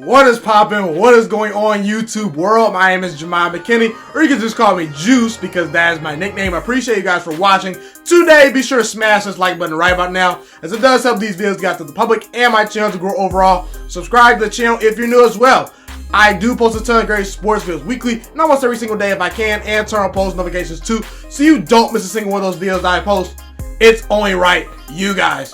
What is poppin'? What is going on, YouTube world? My name is Ghiman Mckinney, or you can just call me Juice because that is my nickname. I appreciate you guys for watching. Today, be sure to smash this like button right about now, as it does help these videos get out to the public and my channel to grow overall. Subscribe to the channel if you're new as well. I do post a ton of great sports videos weekly, and almost every single day if I can, and turn on post notifications too, so you don't miss a single one of those videos that I post. It's only right, you guys.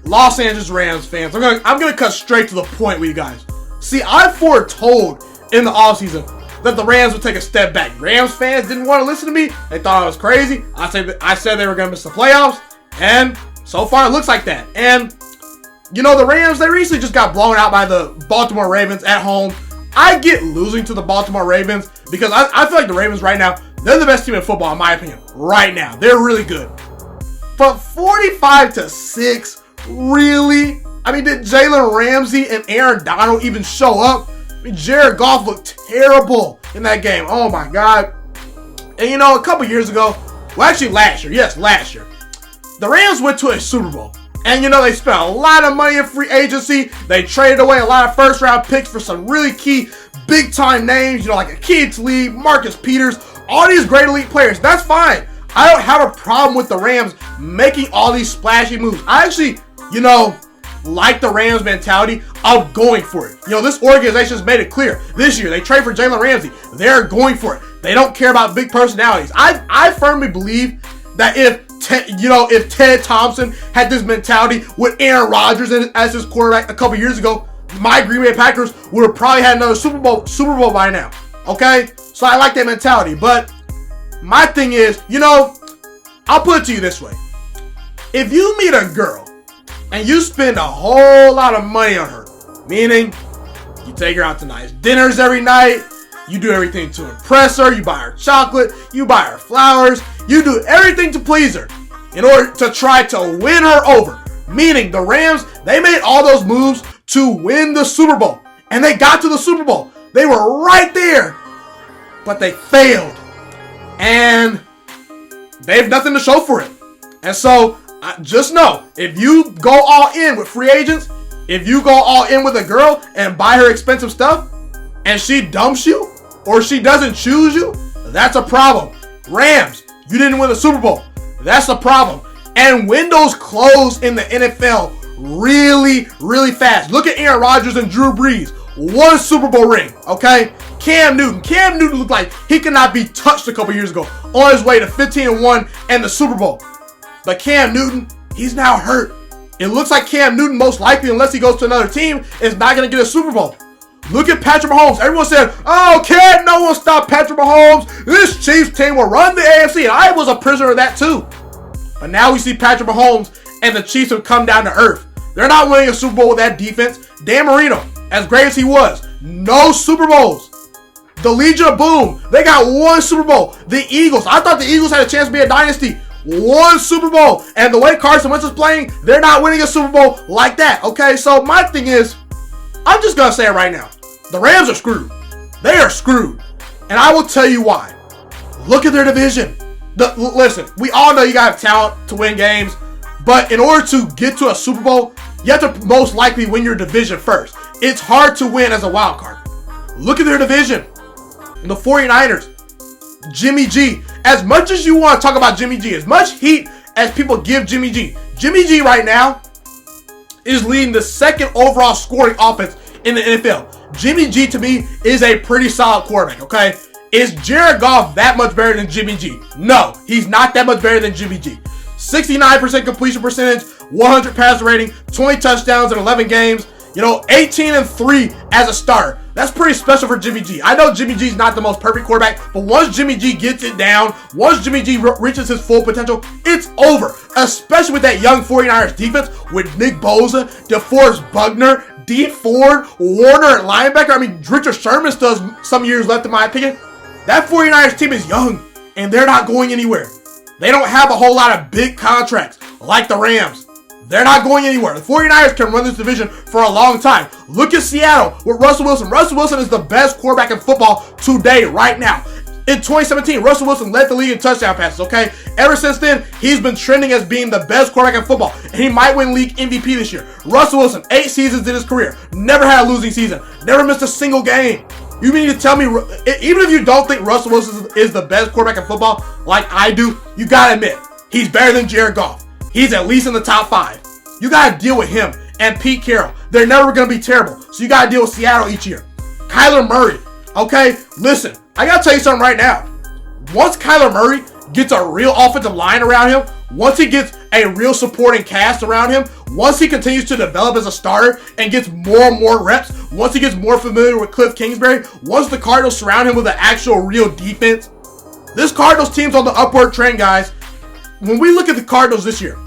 Los Angeles Rams fans, I'm gonna cut straight to the point with you guys. See, I foretold in the offseason that the Rams would take a step back. Rams fans didn't want to listen to me. They thought I was crazy. I said they were gonna miss the playoffs, and so far it looks like that. And you know, the Rams, they recently just got blown out by the Baltimore Ravens at home. I get losing to the Baltimore Ravens because I feel like the Ravens right now, they're the best team in football in my opinion. Right now, they're really good. But 45-6. Really? I mean, did Jalen Ramsey and Aaron Donald even show up? I mean, Jared Goff looked terrible in that game. Oh my God. And you know, a couple years ago, well actually last year, yes, last year, the Rams went to a Super Bowl. And you know, they spent a lot of money in free agency. They traded away a lot of first round picks for some really key big time names, you know, like Akeem Talib, Marcus Peters, all these great elite players. That's fine. I don't have a problem with the Rams making all these splashy moves. I actually, you know, like the Rams mentality of going for it. You know, this organization has made it clear this year. They trade for Jalen Ramsey. They're going for it. They don't care about big personalities. I firmly believe that if Ted Thompson had this mentality with Aaron Rodgers as his quarterback a couple years ago, my Green Bay Packers would have probably had another Super Bowl by now. Okay? So I like that mentality. But my thing is, you know, I'll put it to you this way. If you meet a girl and you spend a whole lot of money on her, meaning you take her out to nice dinners every night, you do everything to impress her, you buy her chocolate, you buy her flowers, you do everything to please her in order to try to win her over. Meaning the Rams, they made all those moves to win the Super Bowl. And they got to the Super Bowl. They were right there, but they failed. And they have nothing to show for it. And so, just know, if you go all in with free agents, if you go all in with a girl and buy her expensive stuff, and she dumps you, or she doesn't choose you, that's a problem. Rams, you didn't win the Super Bowl. That's a problem. And windows close in the NFL really, really fast. Look at Aaron Rodgers and Drew Brees. One Super Bowl ring, okay? Cam Newton looked like he could not be touched a couple years ago on his way to 15-1 and the Super Bowl. But Cam Newton, he's now hurt. It looks like Cam Newton, most likely, unless he goes to another team, is not going to get a Super Bowl. Look at Patrick Mahomes. Everyone said, oh, can't no one stop Patrick Mahomes. This Chiefs team will run the AFC. And I was a prisoner of that too. But now we see Patrick Mahomes and the Chiefs have come down to earth. They're not winning a Super Bowl with that defense. Dan Marino, as great as he was, no Super Bowls. The Legion of Boom, they got one Super Bowl. The Eagles, I thought the Eagles had a chance to be a dynasty. One Super Bowl. And the way Carson Wentz is playing, they're not winning a Super Bowl like that. Okay, so my thing is, I'm just going to say it right now. The Rams are screwed. They are screwed. And I will tell you why. Look at their division. Listen, we all know you got to have talent to win games. But in order to get to a Super Bowl, you have to most likely win your division first. It's hard to win as a wild card. Look at their division. The 49ers. Jimmy G. As much as you want to talk about Jimmy G, as much heat as people give Jimmy G right now is leading the second overall scoring offense in the NFL. Jimmy G, to me, is a pretty solid quarterback, okay? Is Jared Goff that much better than Jimmy G? No, he's not that much better than Jimmy G. 69% completion percentage, 100 passer rating, 20 touchdowns in 11 games, you know, 18-3 as a starter. That's pretty special for Jimmy G. I know Jimmy G's not the most perfect quarterback, but once Jimmy G gets it down, once Jimmy G reaches his full potential, it's over. Especially with that young 49ers defense with Nick Bosa, DeForest Buckner, D. Ford, Warner at linebacker. I mean, Richard Sherman still has some years left in my opinion. That 49ers team is young, and they're not going anywhere. They don't have a whole lot of big contracts like the Rams. They're not going anywhere. The 49ers can run this division for a long time. Look at Seattle with Russell Wilson. Russell Wilson is the best quarterback in football today, right now. In 2017, Russell Wilson led the league in touchdown passes, okay? Ever since then, he's been trending as being the best quarterback in football, and he might win league MVP this year. Russell Wilson, 8 seasons in his career, never had a losing season, never missed a single game. You mean to tell me, even if you don't think Russell Wilson is the best quarterback in football, like I do, you gotta admit, he's better than Jared Goff. He's at least in the top 5. You gotta deal with him and Pete Carroll. They're never gonna be terrible, so you gotta deal with Seattle each year. Kyler Murray, okay? Listen, I gotta tell you something right now. Once Kyler Murray gets a real offensive line around him, once he gets a real supporting cast around him, once he continues to develop as a starter and gets more and more reps, once he gets more familiar with Cliff Kingsbury, once the Cardinals surround him with an actual real defense, this Cardinals team's on the upward trend, guys. When we look at the Cardinals this year,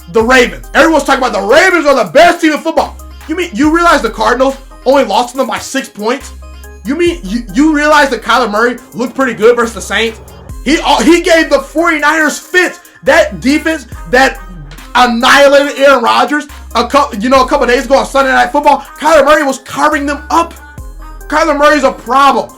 the Ravens, everyone's talking about the Ravens are the best team in football. You realize the Cardinals only lost to them by 6 points? You realize that Kyler Murray looked pretty good versus the Saints? He gave the 49ers fits. That defense that annihilated Aaron Rodgers a couple days ago on Sunday Night Football, Kyler Murray was carving them up. Kyler Murray's a problem.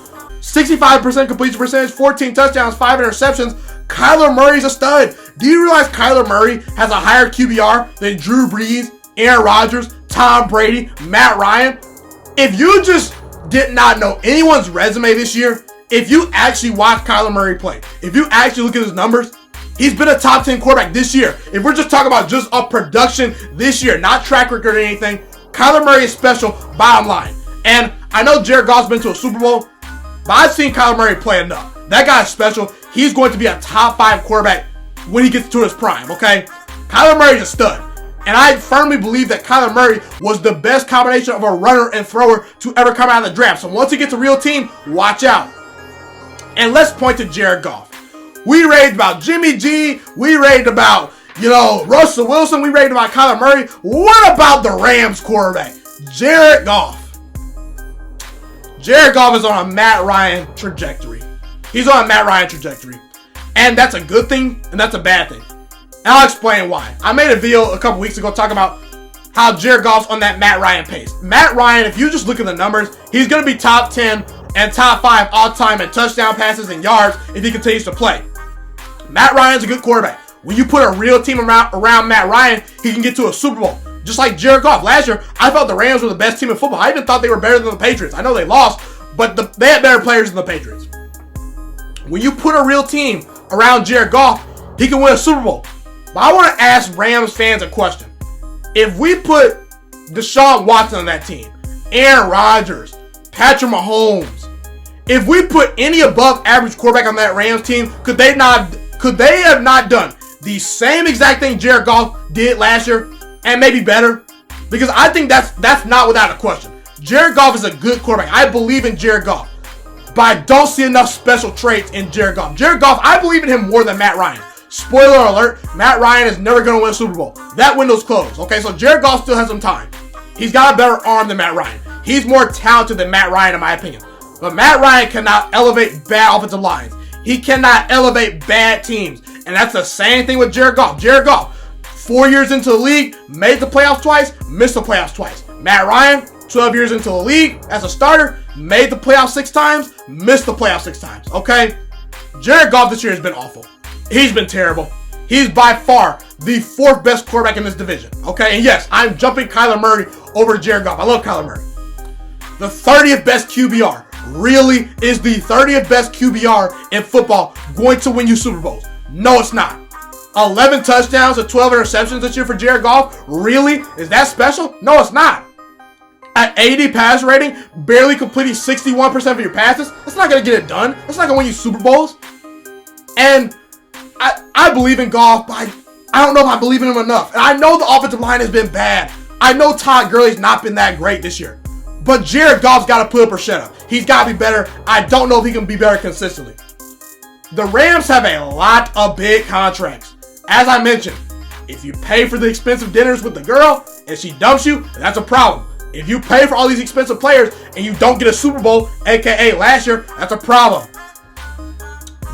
65% completion percentage, 14 touchdowns, 5 interceptions. Kyler Murray's a stud. Do you realize Kyler Murray has a higher QBR than Drew Brees, Aaron Rodgers, Tom Brady, Matt Ryan? If you just did not know anyone's resume this year, if you actually watch Kyler Murray play, if you actually look at his numbers, he's been a top 10 quarterback this year. If we're just talking about just a production this year, not track record or anything, Kyler Murray is special, bottom line. And I know Jared Goff's been to a Super Bowl, but I've seen Kyler Murray play enough. That guy's special. He's going to be a top 5 quarterback when he gets to his prime, okay? Kyler Murray's a stud. And I firmly believe that Kyler Murray was the best combination of a runner and thrower to ever come out of the draft. So once he gets a real team, watch out. And let's point to Jared Goff. We raved about Jimmy G. We raved about, Russell Wilson. We raved about Kyler Murray. What about the Rams quarterback, Jared Goff? Jared Goff is on a Matt Ryan trajectory. He's on a Matt Ryan trajectory. And that's a good thing, and that's a bad thing. And I'll explain why. I made a video a couple weeks ago talking about how Jared Goff's on that Matt Ryan pace. Matt Ryan, if you just look at the numbers, he's going to be top 10 and top 5 all-time in touchdown passes and yards if he continues to play. Matt Ryan's a good quarterback. When you put a real team around Matt Ryan, he can get to a Super Bowl. Just like Jared Goff. Last year, I felt the Rams were the best team in football. I even thought they were better than the Patriots. I know they lost, but they had better players than the Patriots. When you put a real team around Jared Goff, he can win a Super Bowl. But I want to ask Rams fans a question. If we put Deshaun Watson on that team, Aaron Rodgers, Patrick Mahomes, if we put any above average quarterback on that Rams team, could they have not done the same exact thing Jared Goff did last year and maybe better? Because I think that's not without a question. Jared Goff is a good quarterback. I believe in Jared Goff. But I don't see enough special traits in Jared Goff. Jared Goff, I believe in him more than Matt Ryan. Spoiler alert, Matt Ryan is never going to win a Super Bowl. That window's closed. Okay, so Jared Goff still has some time. He's got a better arm than Matt Ryan. He's more talented than Matt Ryan in my opinion. But Matt Ryan cannot elevate bad offensive lines. He cannot elevate bad teams. And that's the same thing with Jared Goff. Jared Goff, 4 years into the league, made the playoffs twice, missed the playoffs twice. Matt Ryan, 12 years into the league as a starter, made the playoffs 6 times, missed the playoffs 6 times. Okay? Jared Goff this year has been awful. He's been terrible. He's by far the 4th best quarterback in this division. Okay? And yes, I'm jumping Kyler Murray over Jared Goff. I love Kyler Murray. The 30th best QBR. Really is the 30th best QBR in football going to win you Super Bowls? No, it's not. 11 touchdowns and 12 interceptions this year for Jared Goff? Really? Is that special? No, it's not. At 80 pass rating, barely completing 61% of your passes, that's not going to get it done. That's not going to win you Super Bowls. And I believe in Goff, but I don't know if I believe in him enough. And I know the offensive line has been bad. I know Todd Gurley's not been that great this year. But Jared Goff's got to put up or shut up. He's got to be better. I don't know if he can be better consistently. The Rams have a lot of big contracts. As I mentioned, if you pay for the expensive dinners with the girl and she dumps you, that's a problem. If you pay for all these expensive players and you don't get a Super Bowl, aka last year, that's a problem.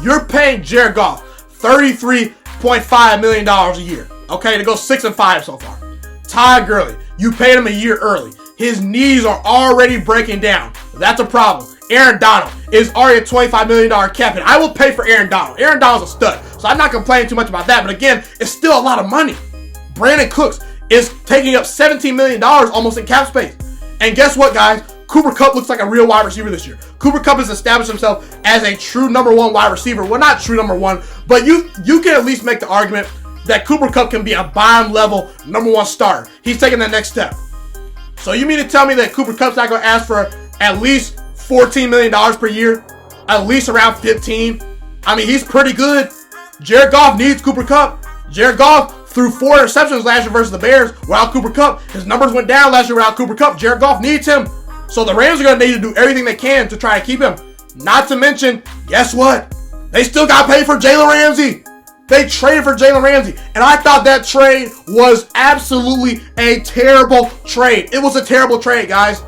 You're paying Jared Goff $33.5 million a year. Okay, to go 6-5 so far. Todd Gurley, you paid him a year early. His knees are already breaking down. That's a problem. Aaron Donald is already a $25 million cap hit. I will pay for Aaron Donald. Aaron Donald's a stud. So I'm not complaining too much about that. But again, it's still a lot of money. Brandon Cooks is taking up $17 million almost in cap space. And guess what, guys? Cooper Kupp looks like a real wide receiver this year. Cooper Kupp has established himself as a true number one wide receiver. Well, not true number one, but you can at least make the argument that Cooper Kupp can be a bottom level number one starter. He's taking that next step. So you mean to tell me that Cooper Kupp's not going to ask for at least $14 million per year? At least around 15? I mean, he's pretty good. Jared Goff needs Cooper Kupp. Jared Goff threw 4 interceptions last year versus the Bears without Cooper Kupp. His numbers went down last year without Cooper Kupp. Jared Goff needs him. So the Rams are going to need to do everything they can to try to keep him. Not to mention, guess what? They still got paid for Jalen Ramsey. They traded for Jalen Ramsey. And I thought that trade was absolutely a terrible trade. It was a terrible trade, guys.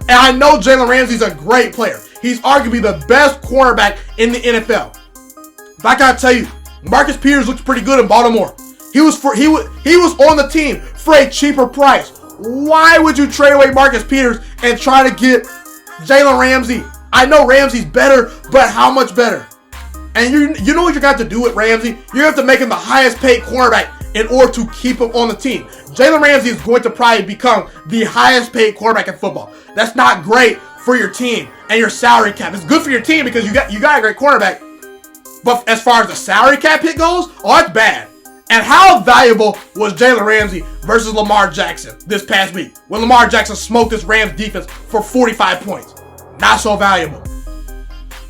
And I know Jalen Ramsey's a great player. He's arguably the best cornerback in the NFL. But I got to tell you, Marcus Peters looks pretty good in Baltimore. He was on the team for a cheaper price. Why would you trade away Marcus Peters and try to get Jalen Ramsey? I know Ramsey's better, but how much better? And you know what you got to do with Ramsey? You have to make him the highest paid cornerback in order to keep him on the team. Jalen Ramsey is going to probably become the highest paid quarterback in football. That's not great for your team and your salary cap. It's good for your team because you got a great cornerback. But as far as the salary cap hit goes, oh, that's bad. And how valuable was Jalen Ramsey versus Lamar Jackson this past week when Lamar Jackson smoked this Rams defense for 45 points? Not so valuable.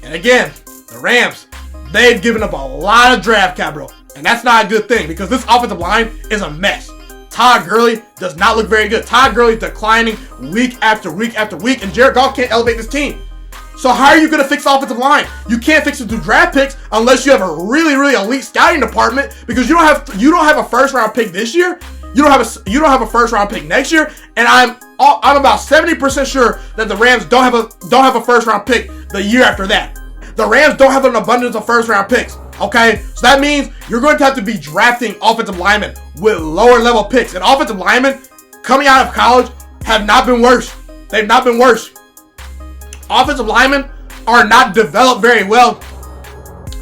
And again, the Rams, they've given up a lot of draft capital. And that's not a good thing because this offensive line is a mess. Todd Gurley does not look very good. Todd Gurley's declining week after week after week, and Jared Goff can't elevate this team. So how are you going to fix the offensive line? You can't fix it through draft picks unless you have a really, really elite scouting department because you don't have a first round pick this year. You don't have a first round pick next year, and I'm about 70% sure that the Rams don't have a first round pick the year after that. The Rams don't have an abundance of first round picks. Okay, so that means you're going to have to be drafting offensive linemen with lower level picks. And offensive linemen coming out of college have not been worse. They've not been worse. Offensive linemen are not developed very well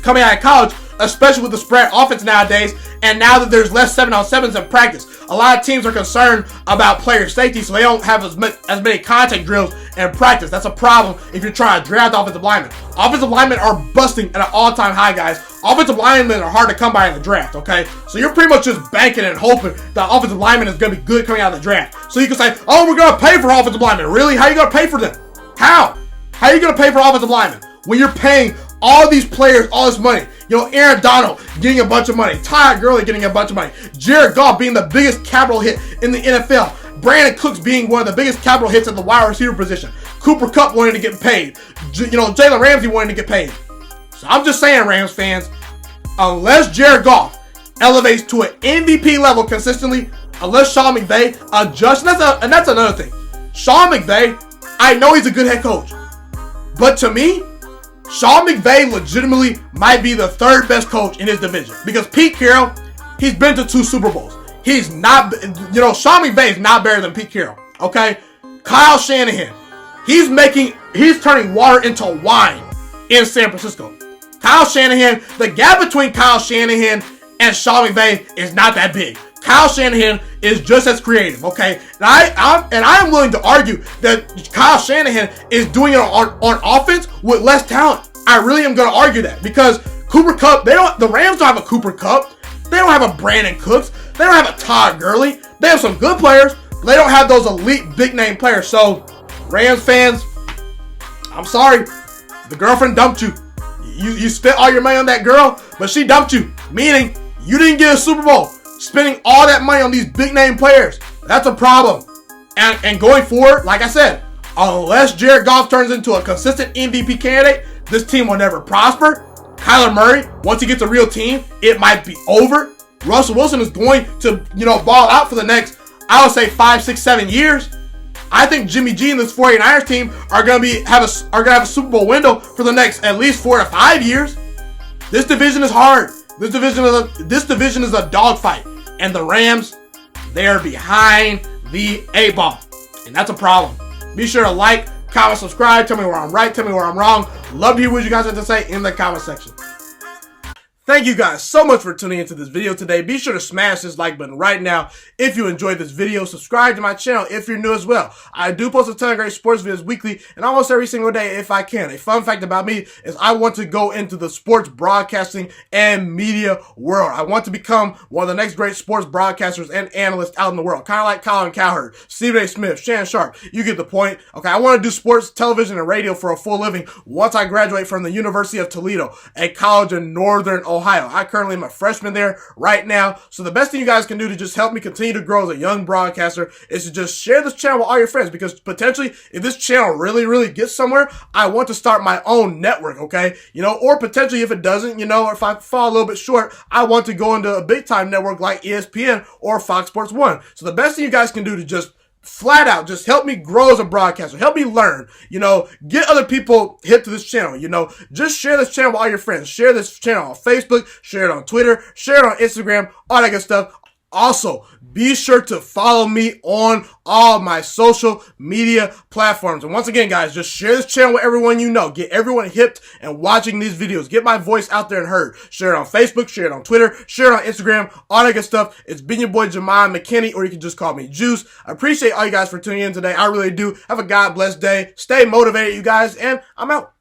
coming out of college, especially with the spread offense nowadays. And now that there's less 7-on-7s in practice, a lot of teams are concerned about player safety, so they don't have as many contact drills in practice. That's a problem if you're trying to draft offensive linemen. Offensive linemen are busting at an all-time high, guys. Offensive linemen are hard to come by in the draft, okay? So you're pretty much just banking and hoping that offensive lineman is going to be good coming out of the draft. So you can say, oh, we're going to pay for offensive linemen. Really? How are you going to pay for them? How? How are you going to pay for offensive linemen when you're paying all these players all this money? You know, Aaron Donald getting a bunch of money. Todd Gurley getting a bunch of money. Jared Goff being the biggest capital hit in the NFL. Brandon Cooks being one of the biggest capital hits at the wide receiver position. Cooper Kupp wanting to get paid. Jalen Ramsey wanting to get paid. So I'm just saying, Rams fans, unless Jared Goff elevates to an MVP level consistently, unless Sean McVay adjusts, and that's another thing. Sean McVay, I know he's a good head coach, but to me, Sean McVay legitimately might be the third best coach in his division because Pete Carroll, he's been to 2 Super Bowls. He's not, Sean McVay is not better than Pete Carroll, okay? Kyle Shanahan, he's turning water into wine in San Francisco. Kyle Shanahan, the gap between Kyle Shanahan and Sean McVay is not that big. Kyle Shanahan is just as creative, okay? And I am willing to argue that Kyle Shanahan is doing it on offense with less talent. I really am going to argue that because Cooper Kupp, the Rams don't have a Cooper Kupp. They don't have a Brandon Cooks. They don't have a Todd Gurley. They have some good players, but they don't have those elite big name players. So, Rams fans, I'm sorry. The girlfriend dumped you. You spent all your money on that girl, but she dumped you. Meaning, you didn't get a Super Bowl. Spending all that money on these big name players. That's a problem. And going forward, like I said, unless Jared Goff turns into a consistent MVP candidate, this team will never prosper. Kyler Murray, once he gets a real team, it might be over. Russell Wilson is going to, ball out for the next, I would say 5, 6, 7 years. I think Jimmy G and this 49ers team are gonna have a Super Bowl window for the next at least 4 to 5 years. This division is hard. This division is a dogfight, and the Rams, they are behind the 8 ball, and that's a problem. Be sure to like, comment, subscribe, tell me where I'm right, tell me where I'm wrong. Love to hear what you guys have to say in the comment section. Thank you guys so much for tuning into this video today. Be sure to smash this like button right now if you enjoyed this video. Subscribe to my channel if you're new as well. I do post a ton of great sports videos weekly and almost every single day if I can. A fun fact about me is I want to go into the sports broadcasting and media world. I want to become one of the next great sports broadcasters and analysts out in the world. Kind of like Colin Cowherd, Stephen A. Smith, Shannon Sharp. You get the point. Okay, I want to do sports, television, and radio for a full living once I graduate from the University of Toledo, a college in Northern Ohio. I currently am a freshman there right now. So the best thing you guys can do to just help me continue to grow as a young broadcaster is to just share this channel with all your friends, because potentially if this channel really gets somewhere, I want to start my own network, okay? Or potentially if it doesn't, or if I fall a little bit short, I want to go into a big time network like ESPN or Fox Sports 1. So the best thing you guys can do to just flat out just help me grow as a broadcaster, help me learn, get other people hip to this channel, just share this channel with all your friends, share this channel on Facebook, share it on Twitter, share it on Instagram, all that good stuff. Also, be sure to follow me on all my social media platforms. And once again, guys, just share this channel with everyone you know. Get everyone hipped and watching these videos. Get my voice out there and heard. Share it on Facebook, share it on Twitter, share it on Instagram, all that good stuff. It's been your boy, Ghiman Mckinney, or you can just call me Juice. I appreciate all you guys for tuning in today. I really do. Have a God blessed day. Stay motivated, you guys, and I'm out.